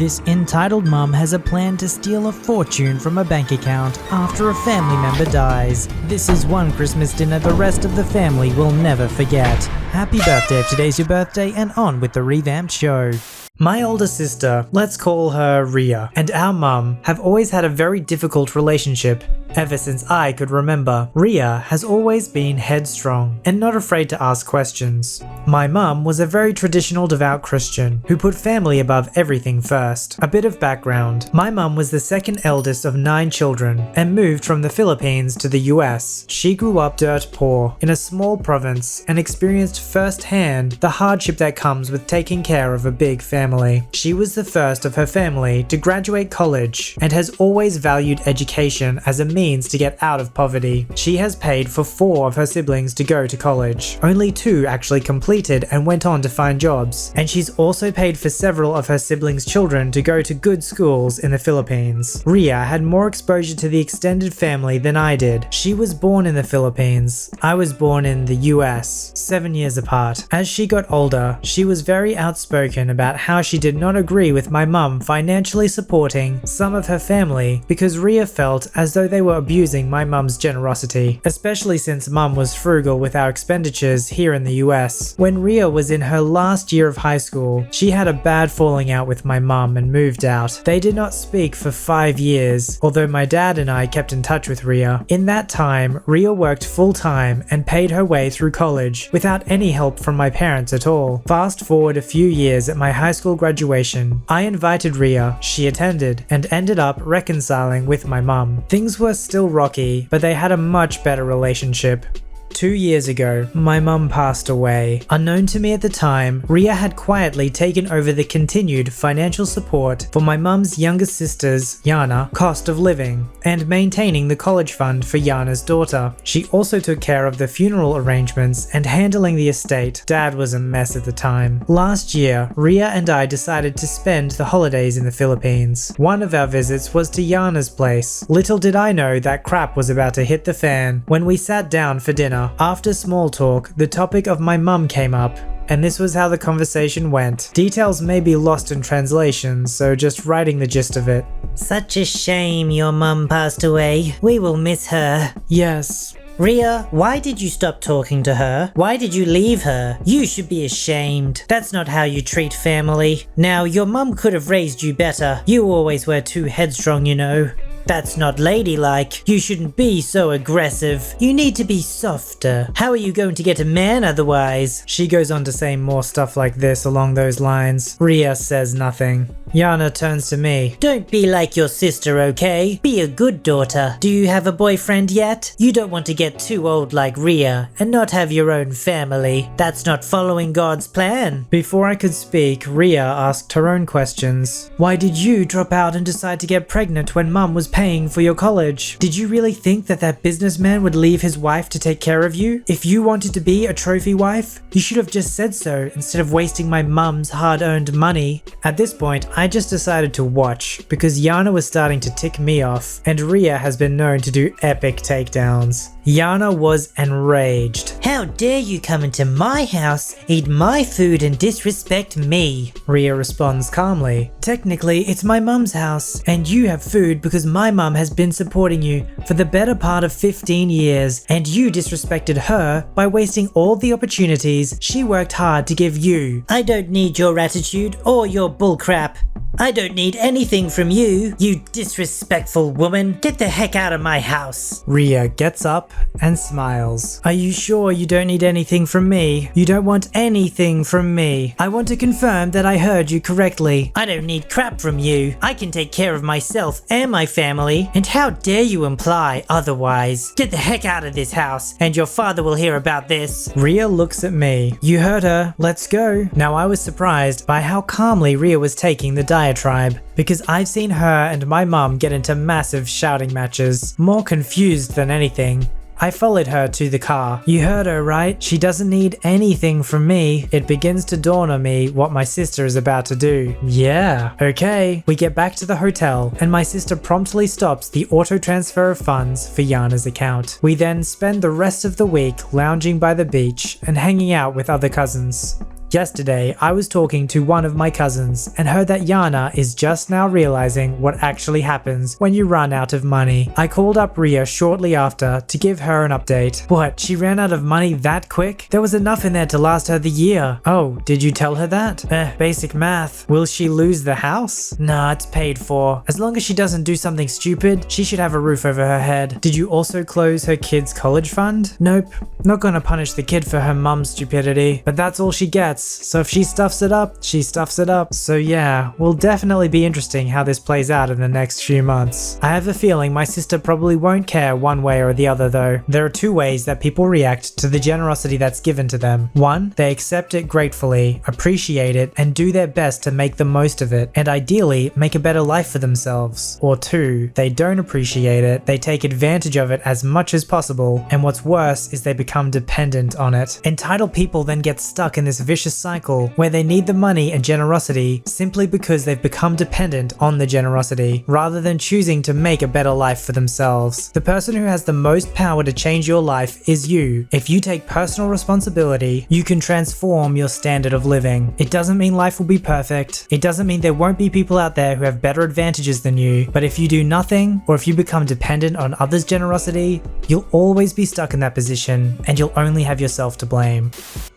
This entitled mum has a plan to steal a fortune from a bank account after a family member dies. This is one Christmas dinner the rest of the family will never forget. Happy birthday if today's your birthday, and on with the revamped show. My older sister, let's call her Ria, and our mum have always had a very difficult relationship. Ever since I could remember, Ria has always been headstrong and not afraid to ask questions. My mum was a very traditional devout Christian who put family above everything first. A bit of background. My mum was the second eldest of 9 children and moved from the Philippines to the US. She grew up dirt poor in a small province and experienced firsthand the hardship that comes with taking care of a big family. She was the first of her family to graduate college and has always valued education as a means to get out of poverty. She has paid for 4 of her siblings to go to college. Only 2 actually completed and went on to find jobs. And she's also paid for several of her siblings' children to go to good schools in the Philippines. Ria had more exposure to the extended family than I did. She was born in the Philippines. I was born in the US, 7 years apart. As she got older, she was very outspoken about how she did not agree with my mum financially supporting some of her family because Ria felt as though they were abusing my mum's generosity, especially since mum was frugal with our expenditures here in the US. When Ria was in her last year of high school, she had a bad falling out with my mum and moved out. They did not speak for 5 years, although my dad and I kept in touch with Ria. In that time, Ria worked full-time and paid her way through college without any help from my parents at all. Fast forward a few years at my high school graduation, I invited Ria, she attended, and ended up reconciling with my mum. Things were still rocky, but they had a much better relationship. 2 years ago, my mum passed away. Unknown to me at the time, Ria had quietly taken over the continued financial support for my mum's younger sister's, Yana, cost of living, and maintaining the college fund for Yana's daughter. She also took care of the funeral arrangements and handling the estate. Dad was a mess at the time. Last year, Ria and I decided to spend the holidays in the Philippines. One of our visits was to Yana's place. Little did I know that crap was about to hit the fan. When we sat down for dinner, after small talk, the topic of my mum came up, and this was how the conversation went. Details may be lost in translation, so just writing the gist of it. Such a shame your mum passed away. We will miss her. Yes. Ria, why did you stop talking to her? Why did you leave her? You should be ashamed. That's not how you treat family. Now, your mum could have raised you better. You always were too headstrong, you know. That's not ladylike. You shouldn't be so aggressive. You need to be softer. How are you going to get a man otherwise? She goes on to say more stuff like this along those lines. Ria says nothing. Yana turns to me. Don't be like your sister, okay? Be a good daughter. Do you have a boyfriend yet? You don't want to get too old like Ria and not have your own family. That's not following God's plan. Before I could speak, Ria asked her own questions. Why did you drop out and decide to get pregnant when mum was paying for your college? Did you really think that that businessman would leave his wife to take care of you? If you wanted to be a trophy wife, you should have just said so instead of wasting my mum's hard-earned money. At this point, I just decided to watch because Yana was starting to tick me off, and Ria has been known to do epic takedowns. Yana was enraged. How dare you come into my house, eat my food and disrespect me? Ria responds calmly. Technically, it's my mum's house, and you have food because my mum has been supporting you for the better part of 15 years, and you disrespected her by wasting all the opportunities she worked hard to give you. I don't need your attitude or your bullcrap. I don't need anything from you, you disrespectful woman. Get the heck out of my house. Ria gets up and smiles. Are you sure you don't need anything from me? You don't want anything from me. I want to confirm that I heard you correctly. I don't need crap from you. I can take care of myself and my family. And how dare you imply otherwise? Get the heck out of this house, and your father will hear about this. Ria looks at me. You heard her. Let's go. Now I was surprised by how calmly Ria was taking the diatribe, because I've seen her and my mum get into massive shouting matches, more confused than anything. I followed her to the car. You heard her, right? She doesn't need anything from me. It begins to dawn on me what my sister is about to do. Yeah, okay. We get back to the hotel and my sister promptly stops the auto transfer of funds for Yana's account. We then spend the rest of the week lounging by the beach and hanging out with other cousins. Yesterday, I was talking to one of my cousins and heard that Yana is just now realizing what actually happens when you run out of money. I called up Ria shortly after to give her an update. What, she ran out of money that quick? There was enough in there to last her the year. Oh, did you tell her that? Basic math. Will she lose the house? Nah, it's paid for. As long as she doesn't do something stupid, she should have a roof over her head. Did you also close her kid's college fund? Nope. Not gonna punish the kid for her mum's stupidity, but that's all she gets. So if she stuffs it up, she stuffs it up. So yeah, will definitely be interesting how this plays out in the next few months. I have a feeling my sister probably won't care one way or the other though. There are two ways that people react to the generosity that's given to them. One, they accept it gratefully, appreciate it, and do their best to make the most of it, and ideally make a better life for themselves. Or two, they don't appreciate it, they take advantage of it as much as possible, and what's worse is they become dependent on it. Entitled people then get stuck in this vicious cycle where they need the money and generosity simply because they've become dependent on the generosity, rather than choosing to make a better life for themselves. The person who has the most power to change your life is you. If you take personal responsibility, you can transform your standard of living. It doesn't mean life will be perfect. It doesn't mean there won't be people out there who have better advantages than you, but if you do nothing, or if you become dependent on others' generosity, you'll always be stuck in that position, and you'll only have yourself to blame.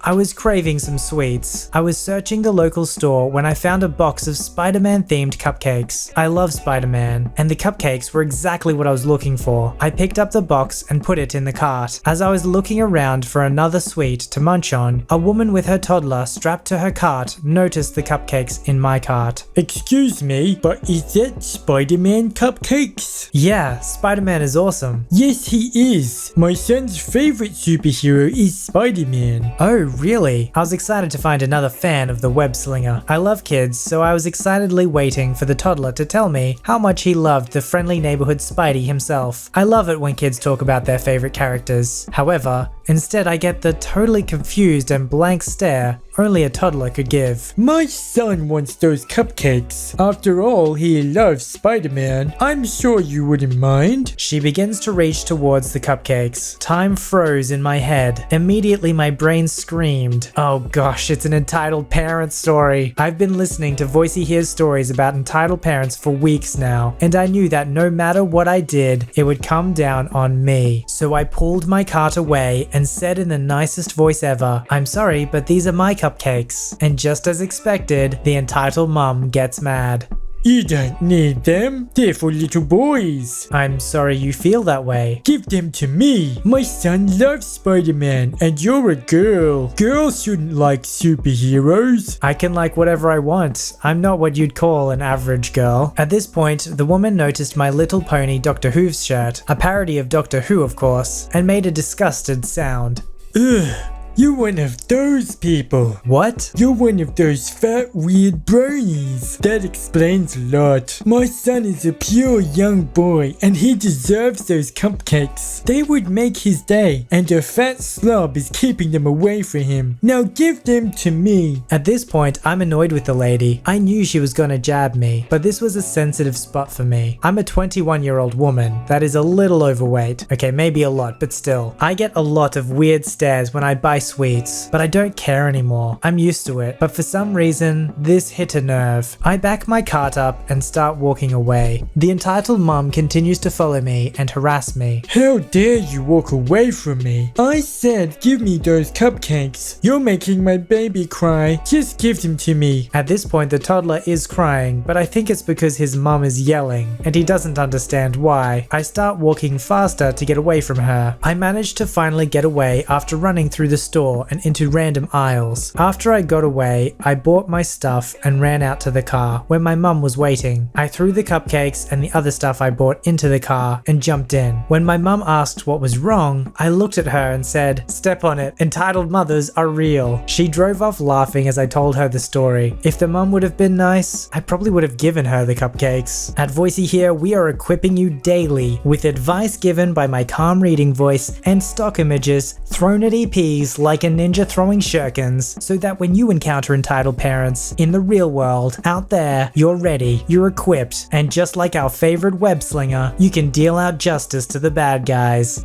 I was craving some sweets. I was searching the local store when I found a box of Spider-Man themed cupcakes. I love Spider-Man, and the cupcakes were exactly what I was looking for. I picked up the box and put it in the cart. As I was looking around for another sweet to munch on, a woman with her toddler strapped to her cart noticed the cupcakes in my cart. Excuse me, but is that Spider-Man cupcakes? Yeah, Spider-Man is awesome. Yes, he is. My son's favorite superhero is Spider-Man. Oh, really? I was excited to find another fan of the web slinger. I love kids, so I was excitedly waiting for the toddler to tell me how much he loved the friendly neighborhood Spidey himself. I love it when kids talk about their favorite characters. However, instead I get the totally confused and blank stare only a toddler could give. My son wants those cupcakes. After all, he loves Spider-Man. I'm sure you wouldn't mind. She begins to reach towards the cupcakes. Time froze in my head. Immediately my brain screamed. Oh gosh, it's an entitled parent story. I've been listening to VoiceyHere's stories about entitled parents for weeks now, and I knew that no matter what I did, it would come down on me. So I pulled my cart away and said in the nicest voice ever, "I'm sorry, but these are my cupcakes." And just as expected, the entitled mum gets mad. You don't need them. They're for little boys. I'm sorry you feel that way. Give them to me. My son loves Spider-Man, and you're a girl. Girls shouldn't like superheroes. I can like whatever I want. I'm not what you'd call an average girl. At this point, the woman noticed my Little Pony Doctor Who's shirt, a parody of Doctor Who of course, and made a disgusted sound. Ugh. You're one of those people. What? You're one of those fat, weird bronies. That explains a lot. My son is a pure young boy, and he deserves those cupcakes. They would make his day, and a fat slob is keeping them away from him. Now give them to me. At this point, I'm annoyed with the lady. I knew she was gonna jab me, but this was a sensitive spot for me. I'm a 21-year-old woman that is a little overweight. Okay, maybe a lot, but still. I get a lot of weird stares when I buy sweets, but I don't care anymore. I'm used to it, but for some reason, this hit a nerve. I back my cart up and start walking away. The entitled mum continues to follow me and harass me. How dare you walk away from me? I said give me those cupcakes. You're making my baby cry. Just give them to me. At this point, the toddler is crying, but I think it's because his mum is yelling, and he doesn't understand why. I start walking faster to get away from her. I managed to finally get away after running through the store and into random aisles. After I got away, I bought my stuff and ran out to the car where my mum was waiting. I threw the cupcakes and the other stuff I bought into the car and jumped in. When my mum asked what was wrong, I looked at her and said, "Step on it. Entitled mothers are real." She drove off laughing as I told her the story. If the mum would have been nice, I probably would have given her the cupcakes. At VoiceyHere, we are equipping you daily with advice given by my calm reading voice and stock images thrown at EPs like a ninja throwing shurikens, so that when you encounter entitled parents in the real world out there, you're ready, you're equipped, and just like our favorite web slinger, you can deal out justice to the bad guys.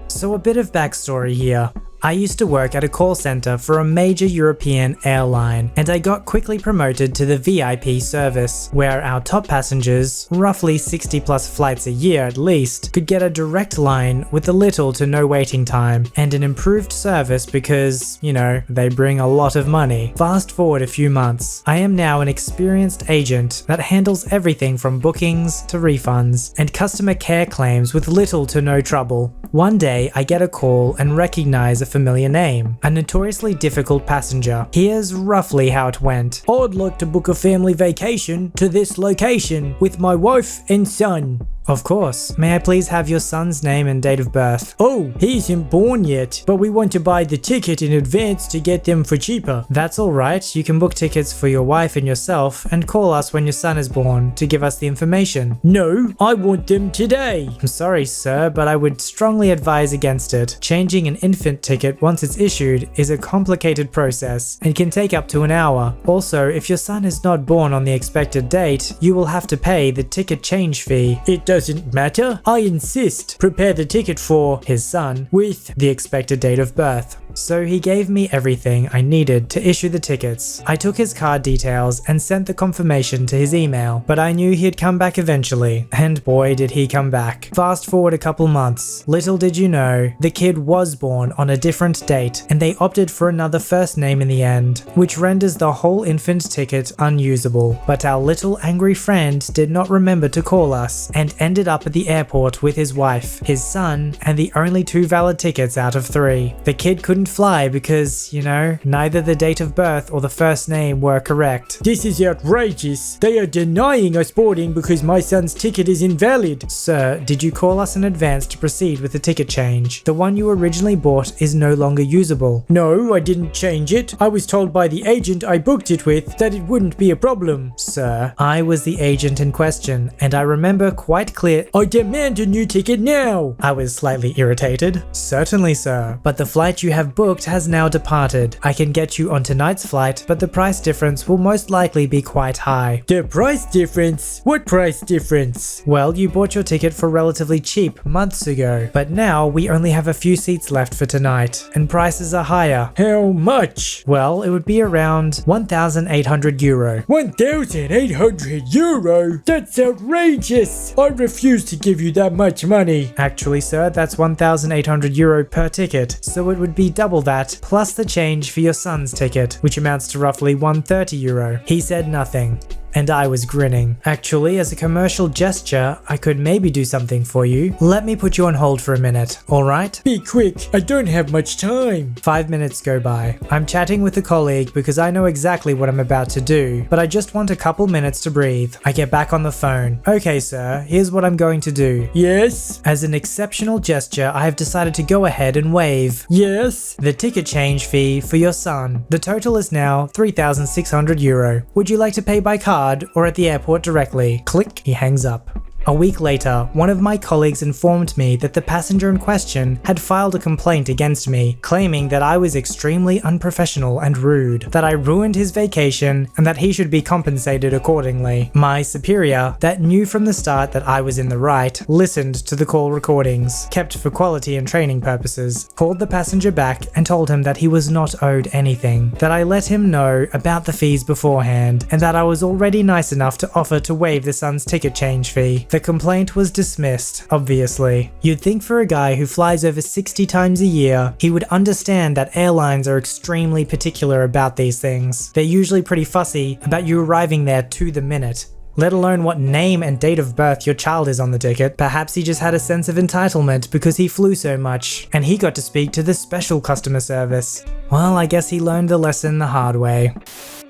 So a bit of backstory here. I used to work at a call center for a major European airline, and I got quickly promoted to the VIP service, where our top passengers, roughly 60 plus flights a year at least, could get a direct line with a little to no waiting time, and an improved service because, you know, they bring a lot of money. Fast forward a few months, I am now an experienced agent that handles everything from bookings to refunds, and customer care claims with little to no trouble. One day, I get a call and recognize a familiar name, a notoriously difficult passenger. Here's roughly how it went. I'd like to book a family vacation to this location with my wife and son. Of course. May I please have your son's name and date of birth? Oh, he isn't born yet, but we want to buy the ticket in advance to get them for cheaper. That's alright, you can book tickets for your wife and yourself and call us when your son is born to give us the information. No, I want them today. I'm sorry, sir, but I would strongly advise against it. Changing an infant ticket once it's issued is a complicated process and can take up to an hour. Also, if your son is not born on the expected date, you will have to pay the ticket change fee. It doesn't matter. I insist. Prepare the ticket for his son with the expected date of birth. So he gave me everything I needed to issue the tickets. I took his card details and sent the confirmation to his email, but I knew he'd come back eventually, and boy did he come back. Fast forward a couple months. Little did you know, the kid was born on a different date, and they opted for another first name in the end, which renders the whole infant ticket unusable. But our little angry friend did not remember to call us, and ended up at the airport with his wife, his son, and the only 2 valid tickets out of 3. The kid couldn't fly because, you know, neither the date of birth or the first name were correct. This is outrageous. They are denying us boarding because my son's ticket is invalid. Sir, did you call us in advance to proceed with the ticket change? The one you originally bought is no longer usable. No, I didn't change it. I was told by the agent I booked it with that it wouldn't be a problem. Sir, I was the agent in question, and I remember quite clear. I demand a new ticket now. I was slightly irritated. Certainly, sir, but the flight you have booked has now departed. I can get you on tonight's flight, but the price difference will most likely be quite high. The price difference? What price difference? Well, you bought your ticket for relatively cheap months ago, but now we only have a few seats left for tonight, and prices are higher. How much? Well, it would be around 1,800 euro. 1,800 euro? That's outrageous! I refuse to give you that much money. Actually, sir, that's 1,800 euro per ticket, so it would be double that, plus the change for your son's ticket, which amounts to roughly 130 euro. He said nothing, and I was grinning. Actually, as a commercial gesture, I could maybe do something for you. Let me put you on hold for a minute, alright? Be quick, I don't have much time. 5 minutes go by. I'm chatting with a colleague because I know exactly what I'm about to do, but I just want a couple minutes to breathe. I get back on the phone. Okay, sir, here's what I'm going to do. Yes? As an exceptional gesture, I have decided to go ahead and waive Yes? the ticket change fee for your son. The total is now 3,600 euro. Would you like to pay by card or at the airport directly? Click, he hangs up. A week later, one of my colleagues informed me that the passenger in question had filed a complaint against me, claiming that I was extremely unprofessional and rude, that I ruined his vacation, and that he should be compensated accordingly. My superior, that knew from the start that I was in the right, listened to the call recordings, kept for quality and training purposes, called the passenger back and told him that he was not owed anything, that I let him know about the fees beforehand, and that I was already nice enough to offer to waive the son's ticket change fee. The complaint was dismissed, obviously. You'd think for a guy who flies over 60 times a year, he would understand that airlines are extremely particular about these things. They're usually pretty fussy about you arriving there to the minute, let alone what name and date of birth your child is on the ticket. Perhaps he just had a sense of entitlement because he flew so much, and he got to speak to the special customer service. Well, I guess he learned the lesson the hard way.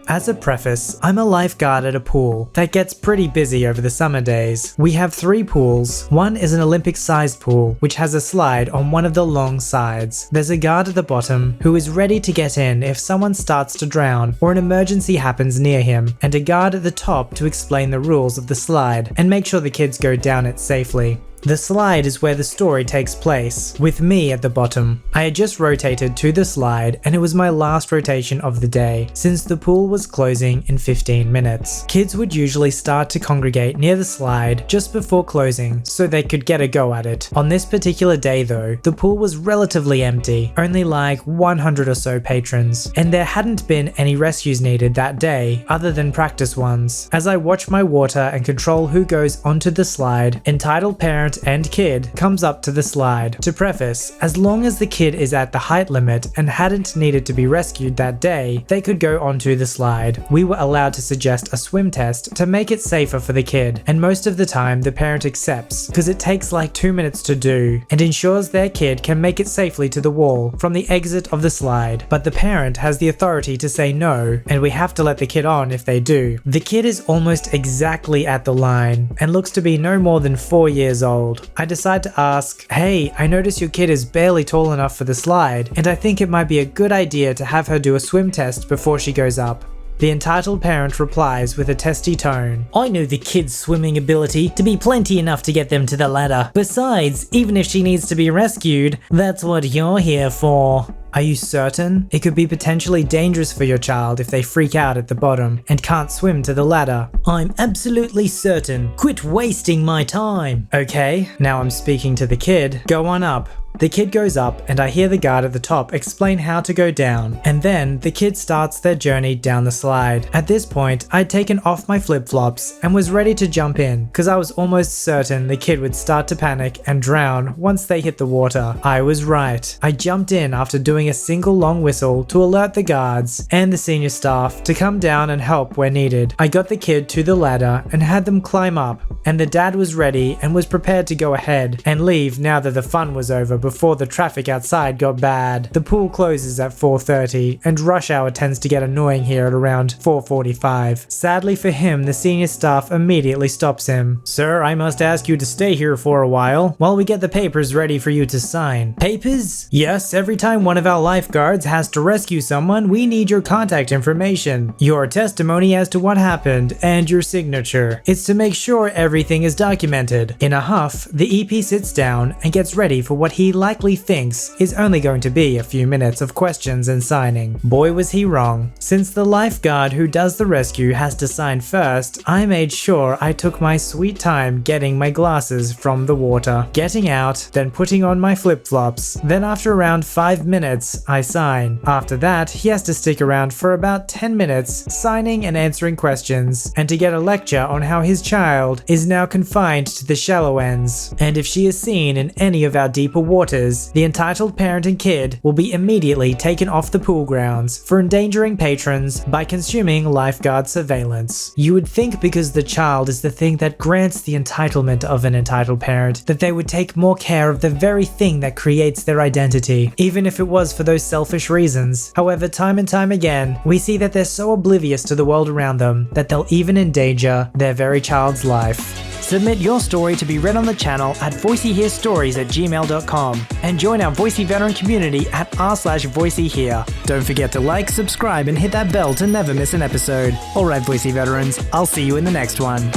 As a preface, I'm a lifeguard at a pool that gets pretty busy over the summer days. We have 3 pools. One is an Olympic-sized pool, which has a slide on one of the long sides. There's a guard at the bottom who is ready to get in if someone starts to drown or an emergency happens near him, and a guard at the top to explain the rules of the slide and make sure the kids go down it safely. The slide is where the story takes place, with me at the bottom. I had just rotated to the slide and it was my last rotation of the day, since the pool was closing in 15 minutes. Kids would usually start to congregate near the slide just before closing so they could get a go at it. On this particular day though, the pool was relatively empty, only like 100 or so patrons, and there hadn't been any rescues needed that day other than practice ones. As I watch my water and control who goes onto the slide, entitled parent and kid comes up to the slide. To preface, as long as the kid is at the height limit and hadn't needed to be rescued that day, they could go onto the slide. We were allowed to suggest a swim test to make it safer for the kid, and most of the time the parent accepts because it takes like 2 minutes to do and ensures their kid can make it safely to the wall from the exit of the slide. But the parent has the authority to say no, and we have to let the kid on if they do. The kid is almost exactly at the line and looks to be no more than 4 years old. I decide to ask, "Hey, I notice your kid is barely tall enough for the slide, and I think it might be a good idea to have her do a swim test before she goes up." The entitled parent replies with a testy tone, I know the kid's swimming ability to be plenty enough to get them to the ladder. Besides, even if she needs to be rescued, that's what you're here for. "Are you certain? It could be potentially dangerous for your child if they freak out at the bottom and can't swim to the ladder." I'm absolutely certain. Quit wasting my time. "Okay, now I'm speaking to the kid. Go on up." The kid goes up and I hear the guard at the top explain how to go down, and then the kid starts their journey down the slide. At this point, I'd taken off my flip-flops and was ready to jump in because I was almost certain the kid would start to panic and drown once they hit the water. I was right. I jumped in after doing a single long whistle to alert the guards and the senior staff to come down and help where needed. I got the kid to the ladder and had them climb up, and the dad was ready and was prepared to go ahead and leave now that the fun was over before the traffic outside got bad. The pool closes at 4:30 and rush hour tends to get annoying here at around 4:45. Sadly for him, the senior staff immediately stops him. "Sir, I must ask you to stay here for a while we get the papers ready for you to sign." Papers? "Yes, every time one of our lifeguards has to rescue someone, we need your contact information, your testimony as to what happened, and your signature. It's to make sure everything is documented." In a huff, the EP sits down and gets ready for what he likely thinks is only going to be a few minutes of questions and signing. Boy was he wrong. Since the lifeguard who does the rescue has to sign first, I made sure I took my sweet time getting my glasses from the water, getting out, then putting on my flip-flops. Then after around 5 minutes, I sign. After that, he has to stick around for about 10 minutes, signing and answering questions, and to get a lecture on how his child is now confined to the shallow ends, and if she is seen in any of our deeper waters, the entitled parent and kid will be immediately taken off the pool grounds for endangering patrons by consuming lifeguard surveillance. You would think because the child is the thing that grants the entitlement of an entitled parent that they would take more care of the very thing that creates their identity, even if it was for those selfish reasons. However, time and time again, we see that they're so oblivious to the world around them that they'll even endanger their very child's life. Submit your story to be read on the channel at voiceyherestories@gmail.com and join our Voicey veteran community at r/VoiceyHere. Don't forget to like, subscribe, and hit that bell to never miss an episode. Alright, Voicey veterans, I'll see you in the next one.